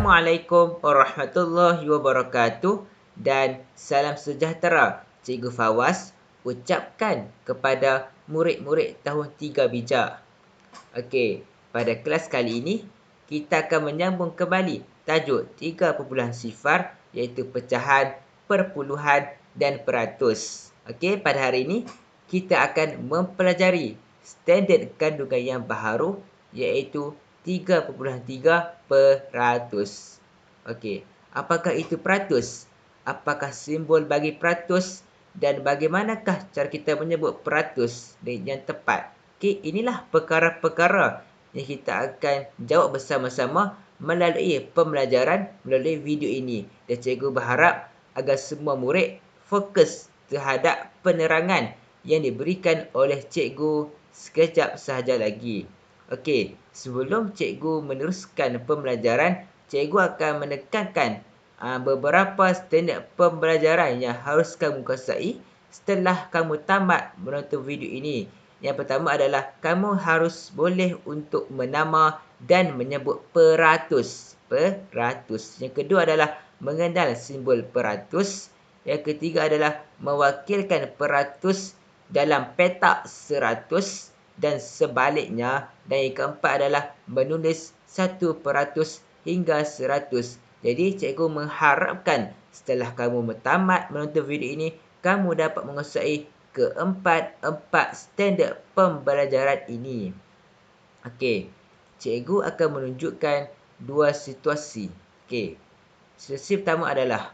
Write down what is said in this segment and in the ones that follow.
Assalamualaikum warahmatullahi wabarakatuh dan salam sejahtera. Cikgu Fawaz ucapkan kepada murid-murid tahun 3 bijak. Okey, pada kelas kali ini kita akan menyambung kembali tajuk 3.0 iaitu pecahan, perpuluhan dan peratus. Okey, pada hari ini kita akan mempelajari standard kandungan yang baharu iaitu 3.3 peratus. Okey, apakah itu peratus? Apakah simbol bagi peratus? Dan bagaimanakah cara kita menyebut peratus yang tepat? Okey, inilah perkara-perkara yang kita akan jawab bersama-sama melalui pembelajaran melalui video ini. Dan cikgu berharap agar semua murid fokus terhadap penerangan yang diberikan oleh cikgu sekejap sahaja lagi. Okey, sebelum cikgu meneruskan pembelajaran, cikgu akan menekankan beberapa standard pembelajaran yang harus kamu kuasai setelah kamu tamat menonton video ini. Yang pertama adalah kamu harus boleh untuk menama dan menyebut peratus. Peratus. Yang kedua adalah mengenal simbol peratus. Yang ketiga adalah mewakilkan peratus dalam petak seratus dan sebaliknya. Dan yang keempat adalah menulis 1% hingga 100. Jadi cikgu mengharapkan setelah kamu tamat menonton video ini, kamu dapat menguasai keempat-empat standard pembelajaran ini. Okey, cikgu akan menunjukkan dua situasi. Okey, situasi pertama adalah,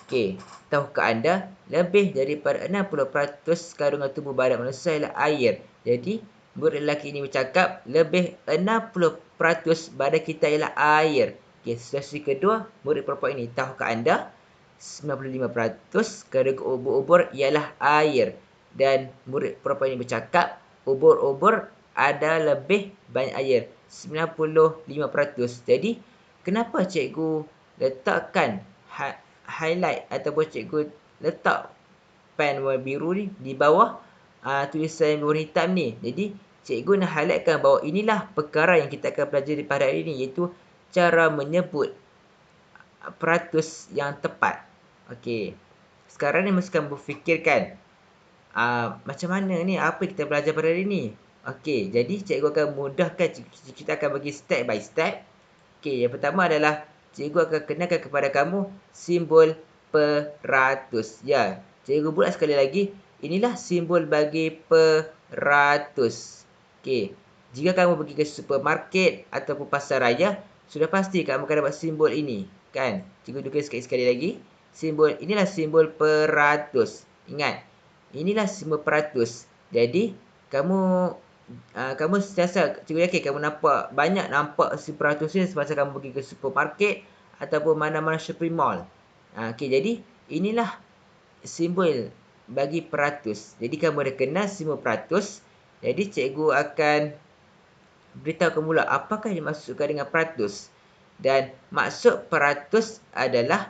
okey, tahukah anda lebih daripada 60% kandungan tubuh badan manusia ialah air. Jadi, murid lelaki ini bercakap lebih 60% badan kita ialah air. Okey, situasi kedua, murid perempuan ini, tahukah anda 95% kandungan ubur-ubur ialah air. Dan murid perempuan ini bercakap ubur-ubur ada lebih banyak air, 95%. Jadi, kenapa cikgu letakkan highlight ataupun cikgu letak pen warna biru ni di bawah tulisan warna hitam ni? Jadi, cikgu nak highlightkan bahawa inilah perkara yang kita akan pelajari pada hari ini, iaitu cara menyebut peratus yang tepat. Okey, sekarang ni mesti kamu berfikirkan macam mana ni, apa kita belajar pada hari ni. Okey, jadi cikgu akan mudahkan, kita akan bagi step by step. Okey, yang pertama adalah cikgu akan kenalkan kepada kamu simbol peratus. Ya, cikgu buat sekali lagi, inilah simbol bagi peratus. Okey, jika kamu pergi ke supermarket ataupun pasar raya, sudah pasti kamu akan dapat simbol ini, kan? Cikgu tulis sekali lagi, inilah simbol peratus. Ingat, inilah simbol peratus. Jadi, kamu sentiasa, cikgu yakin kamu nampak si peratus ni semasa kamu pergi ke supermarket ataupun mana-mana shopping mall. Okey, jadi inilah simbol bagi peratus. Jadi kamu dah kenal simbol peratus. Jadi cikgu akan beritahu kamu pula apakah yang dimaksudkan dengan peratus. Dan maksud peratus adalah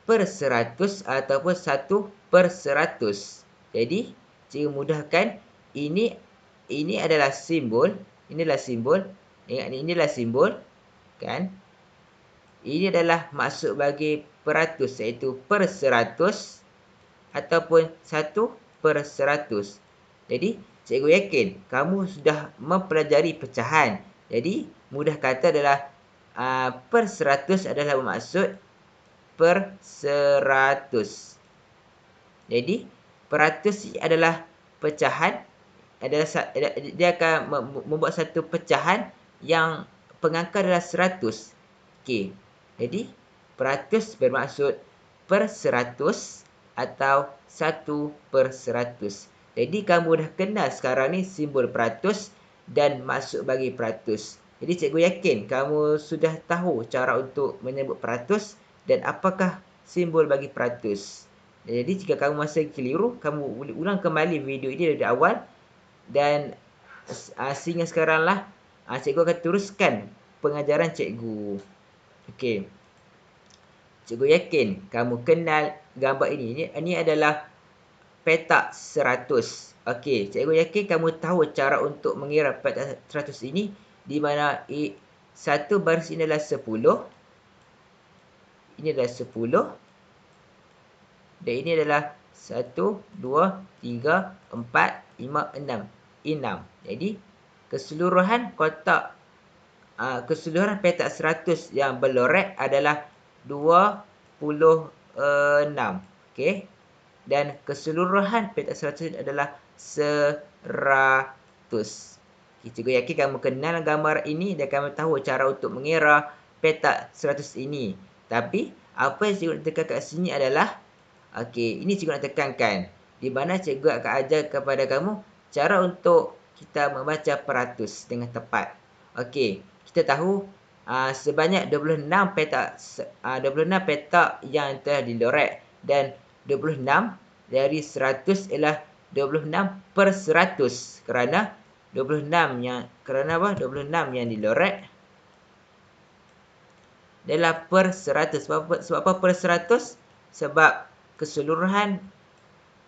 per 100 ataupun 1/100. Jadi, cikgu mudahkan, ini adalah simbol, inilah simbol. Ingat ni, inilah simbol, kan? Ini adalah maksud bagi peratus, iaitu per 100 ataupun 1/100. Jadi, cikgu yakin kamu sudah mempelajari pecahan. Jadi, mudah kata adalah per 100 adalah bermaksud per 100. Jadi, peratus adalah pecahan, dia akan membuat satu pecahan yang pengangka adalah 100. Okey, jadi peratus bermaksud per 100 atau 1/100. Jadi, kamu dah kenal sekarang ni simbol peratus dan maksud bagi peratus. Jadi, cikgu yakin kamu sudah tahu cara untuk menyebut peratus dan apakah simbol bagi peratus. Jadi, jika kamu masih keliru, kamu boleh ulang kembali video ini dari awal. Dan sehingga sekaranglah cikgu akan teruskan pengajaran cikgu. Okey, cikgu yakin kamu kenal gambar ini. Ini adalah petak 100. Okey, cikgu yakin kamu tahu cara untuk mengira petak 100 ini, di mana satu baris ini adalah 10, ini adalah 10. Dan ini adalah 1, 2, 3, 4, 5, 6. 6. Jadi, keseluruhan kotak, keseluruhan petak 100 yang berlorek adalah 26. Okey. Dan keseluruhan petak 100 adalah 100. Okay, cikgu yakin kamu kenal gambar ini dan kamu tahu cara untuk mengira petak 100 ini. Tapi, apa yang cikgu nak tekan kat sini adalah, okey, ini cikgu nak tekankan. Di mana cikgu akan ajar kepada kamu cara untuk kita membaca peratus dengan tepat. Okey, kita tahu sebanyak 26 petak 26 petak yang telah dilorek dan 26 dari 100 ialah 26/100 kerana 26 yang apa? 26 yang dilorek adalah per 100. Sebab apa per 100? Sebab keseluruhan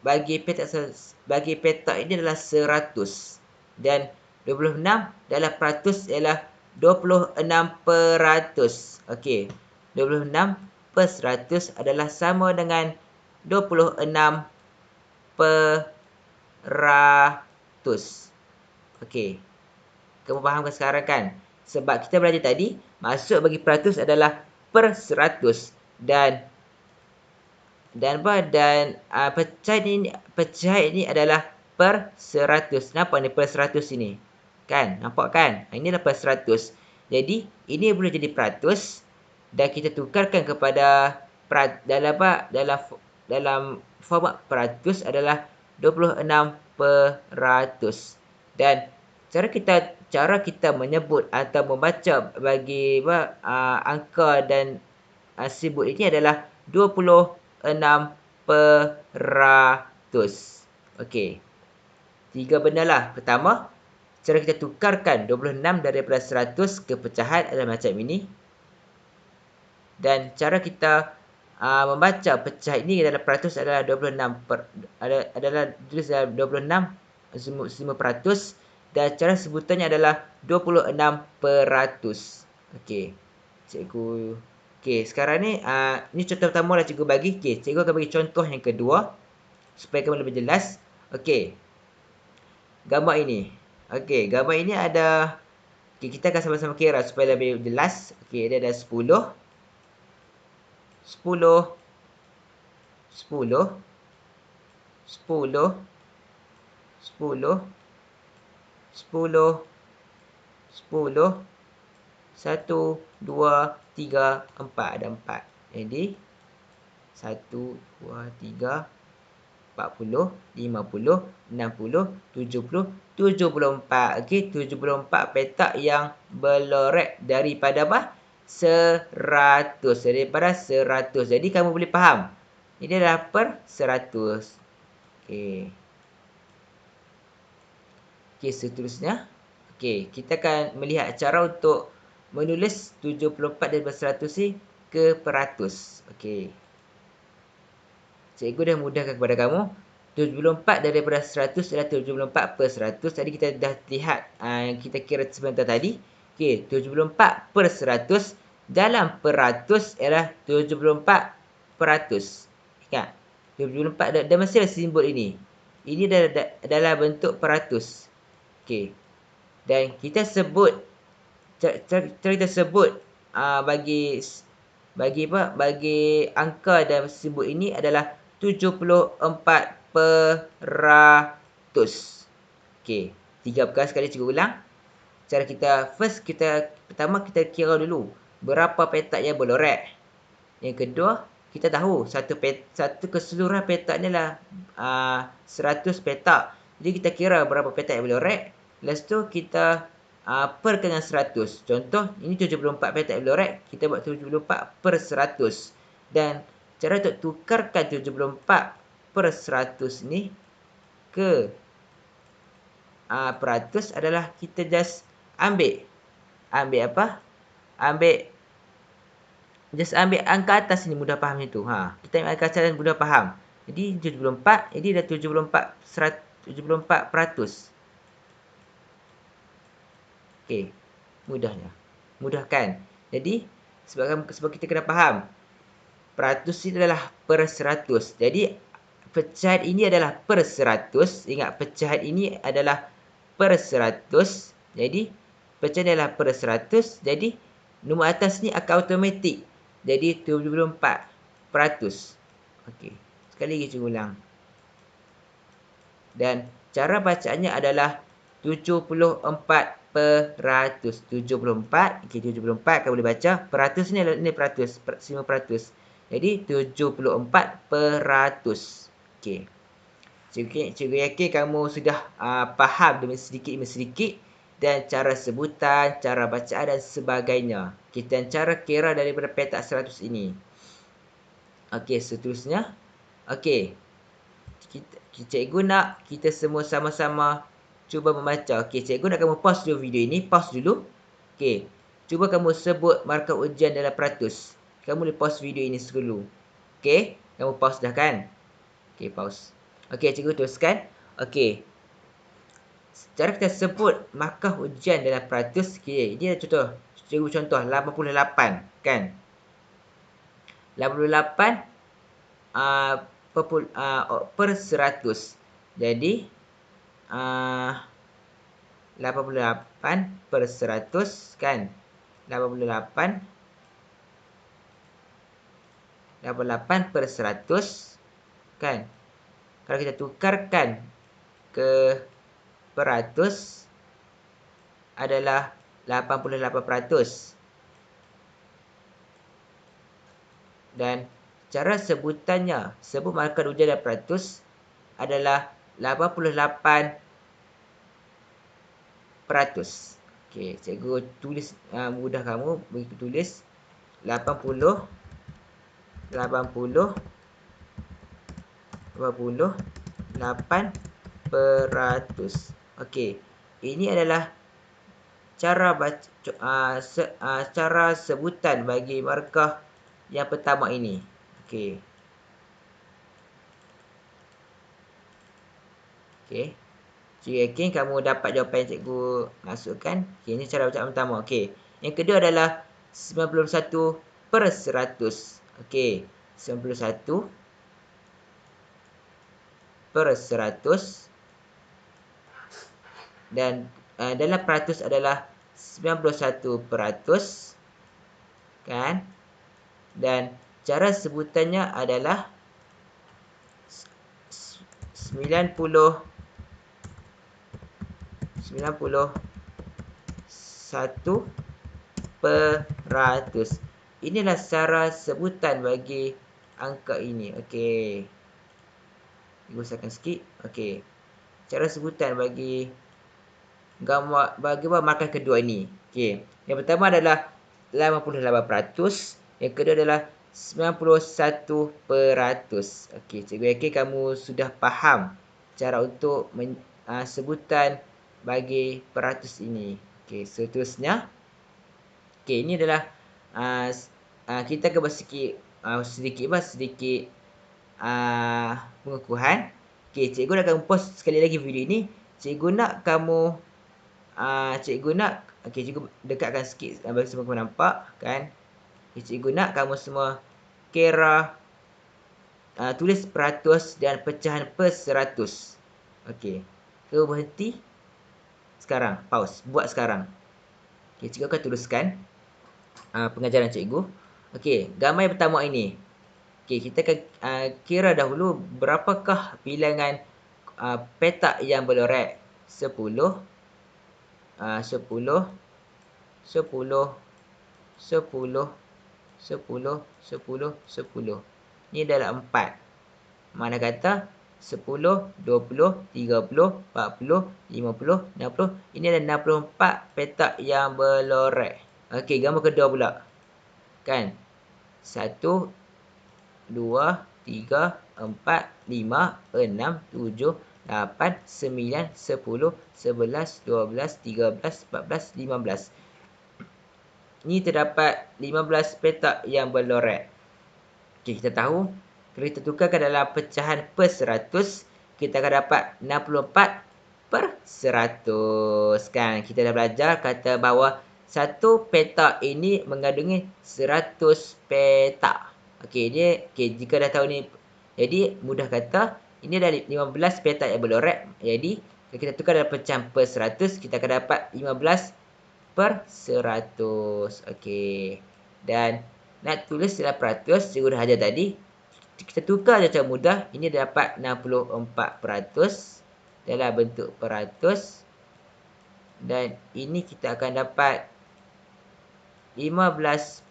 bagi petak ini adalah 100 dan 26 dalam peratus ialah 26%. Okey. 26/100 adalah sama dengan 26%. Okey. Kamu fahamkan sekarang kan? Sebab kita belajar tadi, maksud bagi peratus adalah per 100 dan pecahan ini adalah per 100. Nampak ni per 100 ini? Kan? Nampak kan? Ini adalah per 100. Jadi, ini boleh jadi peratus dan kita tukarkan kepada dalam format peratus adalah 26%. Dan cara kita menyebut atau membaca bagi angka dan sibuk ini adalah 26%. Okey. 3 benda lah. Pertama, cara kita tukarkan 26 daripada 100 ke pecahan adalah macam ini. Dan cara kita membaca pecah ini dalam peratus adalah 26 adalah 26 dan cara sebutannya adalah 26%. Okey. Cikgu. Okey, sekarang ni ni contoh pertama lah cikgu bagi. Okey, cikgu akan bagi contoh yang kedua supaya kamu lebih jelas. Okey. Gambar ini. Okey, gambar ini ada, okey, kita akan sama-sama kira supaya lebih jelas. Okey, dia ada 10 10 10 10 10 10 10 1, 2, 3, 4. Ada 4. Jadi 1, 2, 3, 40, 50, 60, 70, 74. Okey, 74 petak yang berlorek daripada apa? 100. Daripada 100. Jadi kamu boleh faham. Ini adalah per 100. Okey. Okey, seterusnya. Okey, kita akan melihat cara untuk menulis 74 daripada 100 ni ke peratus. Okey. Cikgu dah mudahkan kepada kamu. 74 daripada 100 adalah 74/100. Tadi kita dah lihat yang kita kira sebentar tadi. Okey, 74/100 dalam peratus ialah 74%. Ingat, 74 dan mesti ada simbol ini. Ini adalah bentuk peratus. Okey. Dan kita sebut kita sebut bagi angka dan simbol ini adalah 74%. Okey, 3 perkara sekali cikgu ulang. Cara pertama kita kira dulu berapa petak yang berlorek. Yang kedua, kita tahu satu keseluruhan petak ni adalah 100 petak. Jadi kita kira berapa petak yang berlorek. Lepas tu kita perkan dengan 100. Contoh, ini 74 petak yang berlorek. Kita buat 74/100. Dan cara untuk tukarkan 74/100 ni ke peratus adalah kita just ambil apa? Ambil angka atas ni, mudah faham itu. Kita ambil angka atas mudah faham. Jadi 74, ini dah 74%. Okey, mudahnya. Mudah kan? Jadi sebab kita kena faham. peratus ini adalah per 100. Jadi pecahan ini adalah per 100. Ingat, pecahan ini adalah per 100. Jadi pecahan adalah per 100. Jadi nombor atas ni akan automatik jadi 74%. Okey. Sekali lagi cikgu ulang. Dan cara bacaannya adalah 74%. 74. Okey, 74 kamu boleh baca. Peratus ni adalah peratus, 5%. Jadi 74%. Okey. Cikgu yakin kamu sudah faham demi sedikit dan cara sebutan, cara bacaan dan sebagainya. Kita cara kira daripada petak 100 ini. Okey, seterusnya. Okey. Cikgu nak kita semua sama-sama cuba membaca. Okey, cikgu nak kamu pause dulu video ini. Pause dulu. Okey. Cuba kamu sebut markah ujian dalam peratus. Kamu boleh pause video ini dulu. Okey. Kamu pause dah kan? Okey, pause. Okey, cikgu teruskan. Okey. Cara kita sebut markah ujian dalam peratus. Okey, ini contoh. Cikgu contoh 88 kan? 88 per 100. Jadi 88 per 100 kan? 88 per 100 kan? Kalau kita tukarkan ke peratus adalah 88%. Dan cara sebutannya, sebut markah ujian dalam peratus adalah 88%. Okey, cikgu tulis mudah kamu bagi tulis 88%. Okey, ini adalah cara cara sebutan bagi markah yang pertama ini. Okey. Okey. Cikgu yakin kamu dapat jawapan yang cikgu masukkan. Okey, ini cara bacaan pertama. Okey. Yang kedua adalah 91 per 100. Okey. 91 per 100. Dan dalam peratus adalah 91%. Kan? Dan cara sebutannya adalah 91%. Inilah cara sebutan bagi angka ini. Okey. Ibu usahakan sikit. Okey. Cara sebutan bagi markah kedua ini. Okey. Yang pertama adalah 88%. Yang kedua adalah 91%. Okey, cikgu yakin kamu sudah faham cara untuk sebutan bagi peratus ini. Okey, seterusnya. Okey, ini adalah kita akan buat sedikit pengukuhan. Okey, cikgu nak kamu pause sekali lagi video ini. Cikgu nak kamu okey, cikgu dekatkan sikit bagi semua kamu nampak kan. Okay, cikgu nak kamu semua kira tulis peratus dan pecahan per 100. Okey. Kamu berhenti sekarang. Pause. Buat sekarang. Okey, cikgu akan teruskan pengajaran cikgu. Okey, gambar yang pertama ini. Okey, kita akan kira dahulu berapakah bilangan petak yang berlorek. 10 10 Ini adalah 4. Mana kata 10, 20, 30, 40, 50, 60. Ini adalah 64 petak yang berlorek. Okey, gambar kedua pula. Kan? 1, 2, 3, 4, 5, 6, 7, 8, 9, 10, 11, 12, 13, 14, 15. Ini terdapat 15 petak yang berlorek. Okey, kita tahu kalau kita tukarkan dalam pecahan per 100, kita akan dapat 64 per 100. Kan? Kita dah belajar kata bahawa satu petak ini mengandungi 100 petak. Jika dah tahu ni, jadi mudah kata ini adalah 15 petak yang berlorek. Jadi kalau kita tukar dalam pecahan per 100, kita akan dapat 15 per 100. Dan nak tulis dalam peratus, cikgu dah ajar tadi. Kita tukar je cara mudah. Ini dapat 64% dalam bentuk peratus. Dan ini kita akan dapat 15%.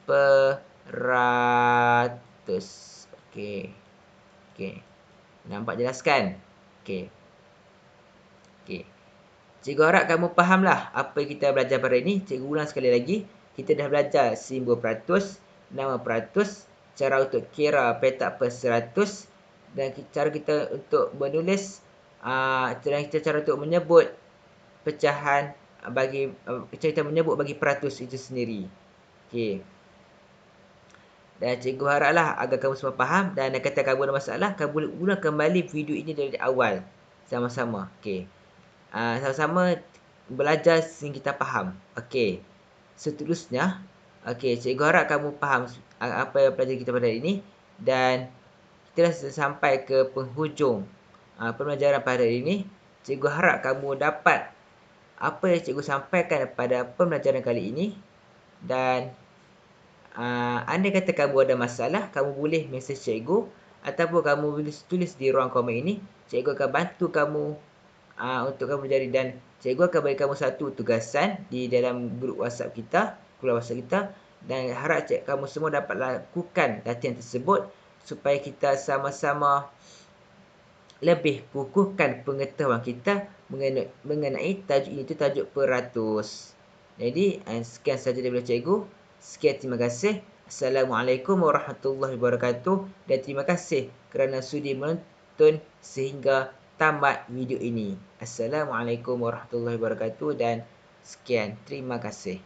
Nampak jelas kan? Cikgu harap kamu fahamlah apa yang kita belajar pada ini. Cikgu ulang sekali lagi. Kita dah belajar simbol peratus, nama peratus, cara untuk kira petak per 100 dan cara kita untuk menulis, cara untuk menyebut pecahan bagi kita menyebut bagi peratus itu sendiri. Dan cikgu haraplah agar kamu semua faham, dan kata kamu ada masalah, kamu boleh ulang kembali video ini dari awal sama-sama. Sama-sama belajar sehingga kita faham. Seterusnya, cikgu harap kamu faham apa yang pelajaran kita pada hari ini, dan kita dah sampai ke penghujung pembelajaran pada hari ini. Cikgu harap kamu dapat apa yang cikgu sampaikan pada pembelajaran kali ini, dan andai kata kamu ada masalah, kamu boleh mesej cikgu ataupun kamu boleh tulis di ruang komen ini. Cikgu akan bantu kamu untuk kamu belajar, dan cikgu akan bagi kamu satu tugasan di dalam grup WhatsApp kita, keluar WhatsApp kita, dan harap kamu semua dapat lakukan latihan tersebut supaya kita sama-sama lebih kukuhkan pengetahuan kita mengenai tajuk ini, tajuk peratus. Jadi sekian sahaja daripada cikgu. Sekian, terima kasih. Assalamualaikum warahmatullahi wabarakatuh, dan terima kasih kerana sudi menonton sehingga tamat video ini. Assalamualaikum warahmatullahi wabarakatuh, dan sekian, terima kasih.